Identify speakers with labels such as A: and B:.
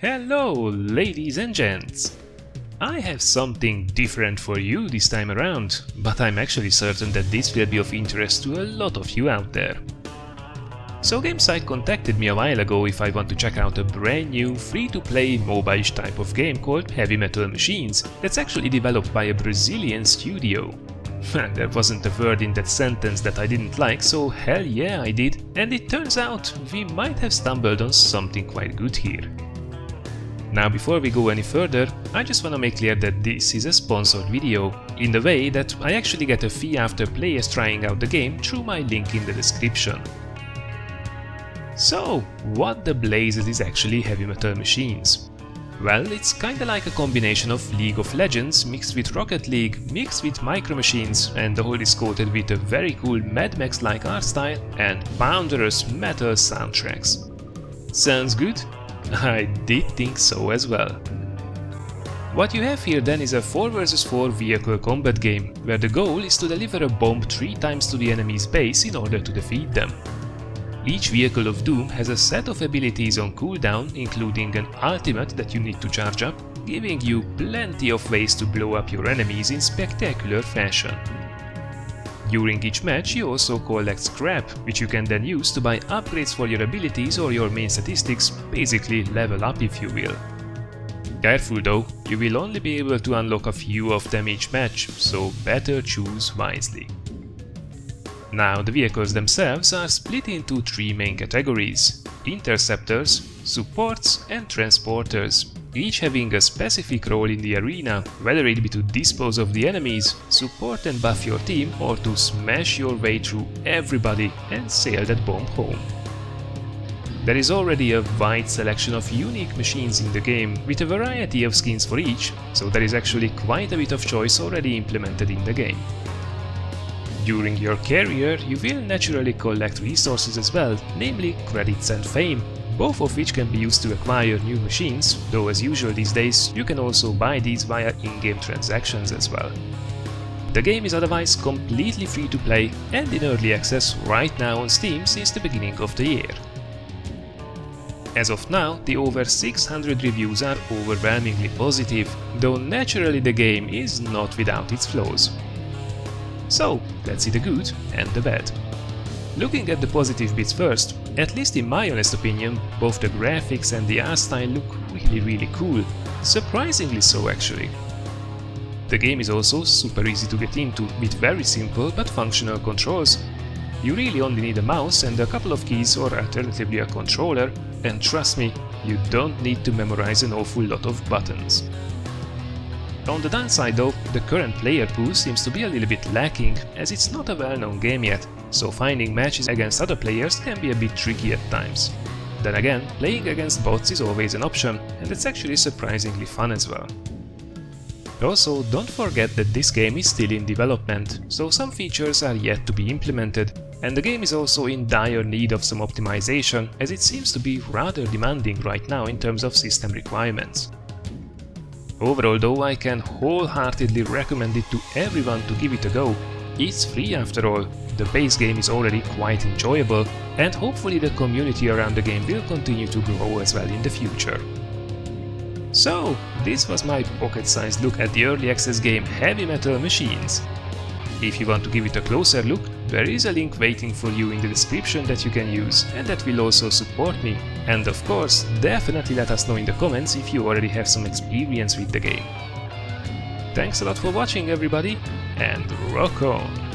A: Hello, ladies and gents! I have something different for you this time around, but I'm actually certain that this will be of interest to a lot of you out there. So GameSite contacted me a while ago if I want to check out a brand new free-to-play mobile-ish type of game called Heavy Metal Machines that's actually developed by a Brazilian studio. There wasn't a word in that sentence that I didn't like, so hell yeah I did, and it turns out we might have stumbled on something quite good here. Now before we go any further, I just wanna make clear that this is a sponsored video, in the way that I actually get a fee after players trying out the game through my link in the description. So, what the blazes is actually Heavy Metal Machines? Well, it's kinda like a combination of League of Legends mixed with Rocket League, mixed with Micro Machines, and the whole is coated with a very cool Mad Max-like art style and ponderous metal soundtracks. Sounds good? I did think so as well. What you have here then is a 4 vs 4 vehicle combat game, where the goal is to deliver a bomb 3 times to the enemy's base in order to defeat them. Each vehicle of Doom has a set of abilities on cooldown, including an ultimate that you need to charge up, giving you plenty of ways to blow up your enemies in spectacular fashion. During each match you also collect scrap, which you can then use to buy upgrades for your abilities or your main statistics, basically level up if you will. Careful though, you will only be able to unlock a few of them each match, so better choose wisely. Now the vehicles themselves are split into 3 main categories: interceptors, supports and transporters, each having a specific role in the arena, whether it be to dispose of the enemies, support and buff your team, or to smash your way through everybody and sail that bomb home. There is already a wide selection of unique machines in the game, with a variety of skins for each, so there is actually quite a bit of choice already implemented in the game. During your career, you will naturally collect resources as well, namely credits and fame, both of which can be used to acquire new machines, though as usual these days you can also buy these via in-game transactions as well. The game is otherwise completely free to play and in early access right now on Steam since the beginning of the year. As of now, the over 600 reviews are overwhelmingly positive, though naturally the game is not without its flaws. So, let's see the good and the bad. Looking at the positive bits first, at least in my honest opinion, both the graphics and the art style look really cool, surprisingly so actually. The game is also super easy to get into, with very simple but functional controls. You really only need a mouse and a couple of keys or alternatively a controller, and trust me, you don't need to memorize an awful lot of buttons. On the downside though, the current player pool seems to be a little bit lacking, as it's not a well-known game yet, so finding matches against other players can be a bit tricky at times. Then again, playing against bots is always an option, and it's actually surprisingly fun as well. Also, don't forget that this game is still in development, so some features are yet to be implemented, and the game is also in dire need of some optimization, as it seems to be rather demanding right now in terms of system requirements. Overall though, I can wholeheartedly recommend it to everyone to give it a go. It's free after all, the base game is already quite enjoyable, and hopefully the community around the game will continue to grow as well in the future. So, this was my pocket-sized look at the early access game Heavy Metal Machines. If you want to give it a closer look, there is a link waiting for you in the description that you can use, and that will also support me. And of course, definitely let us know in the comments if you already have some experience with the game. Thanks a lot for watching everybody, and rock on!